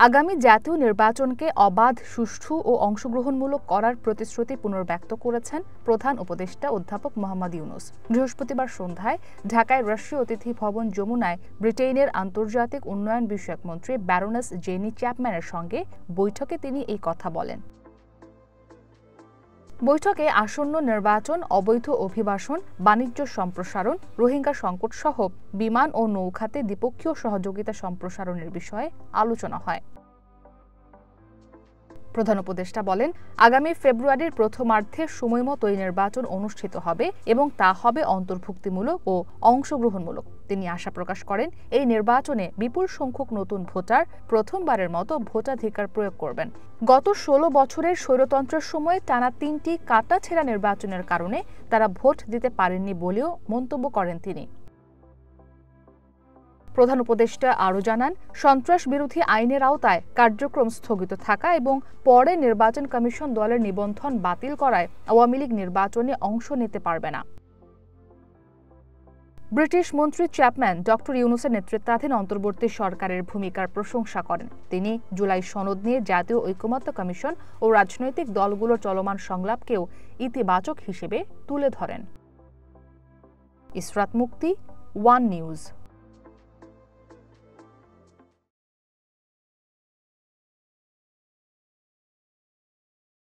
আগামী জাতীয় নির্বাচনকে অবাধ, সুষ্ঠু ও অংশগ্রহণমূলক করার প্রতিশ্রুতি পুনর্ব্যক্ত করেছেন প্রধান উপদেষ্টা অধ্যাপক মোহাম্মদ ইউনূস। বৃহস্পতিবার সন্ধ্যায় ঢাকায় রাষ্ট্রীয় অতিথি ভবন যমুনায় ব্রিটেনের আন্তর্জাতিক উন্নয়ন বিষয়ক মন্ত্রী ব্যারোনেস জেনি চ্যাপম্যানের সঙ্গে বৈঠকে তিনি এই কথা বলেন। বৈঠকে আসন্ন নির্বাচন, অবৈধ অভিবাসন, বাণিজ্য সম্প্রসারণ, রোহিঙ্গা সংকটসহ বিমান ও নৌখাতে দ্বিপক্ষীয় সহযোগিতা সম্প্রসারণের বিষয়ে আলোচনা হয়। প্রধান উপদেষ্টা বলেন, আগামী ফেব্রুয়ারির প্রথমার্ধে সময়মতো এই নির্বাচন অনুষ্ঠিত হবে এবং তা হবে অন্তর্ভুক্তিমূলক ও অংশগ্রহণমূলক। তিনি আশা প্রকাশ করেন, এই নির্বাচনে বিপুল সংখ্যক নতুন ভোটার প্রথমবারের মতো ভোটাধিকার প্রয়োগ করবেন। গত ১৬ বছরের স্বৈরতন্ত্রের সময় টানা ৩টি কাটাছেঁড়া নির্বাচনের কারণে তারা ভোট দিতে পারেননি বলেও মন্তব্য করেন তিনি। প্রধান উপদেষ্টা আরও জানান, সন্ত্রাস বিরোধী আইনের আওতায় কার্যক্রম স্থগিত থাকা এবং পরে নির্বাচন কমিশন দলের নিবন্ধন বাতিল করায় আওয়ামী লীগ নির্বাচনে অংশ নিতে পারবে না। ব্রিটিশ মন্ত্রী চ্যাপম্যান ড. ইউনূসের নেতৃত্বাধীন অন্তর্বর্তী সরকারের ভূমিকার প্রশংসা করেন। তিনি জুলাই সনদ নিয়ে জাতীয় ঐকমত্য কমিশন ও রাজনৈতিক দলগুলোর চলমান সংলাপকেও ইতিবাচক হিসেবে তুলে ধরেন। ইসরাত মুক্তি, ওয়ান নিউজ।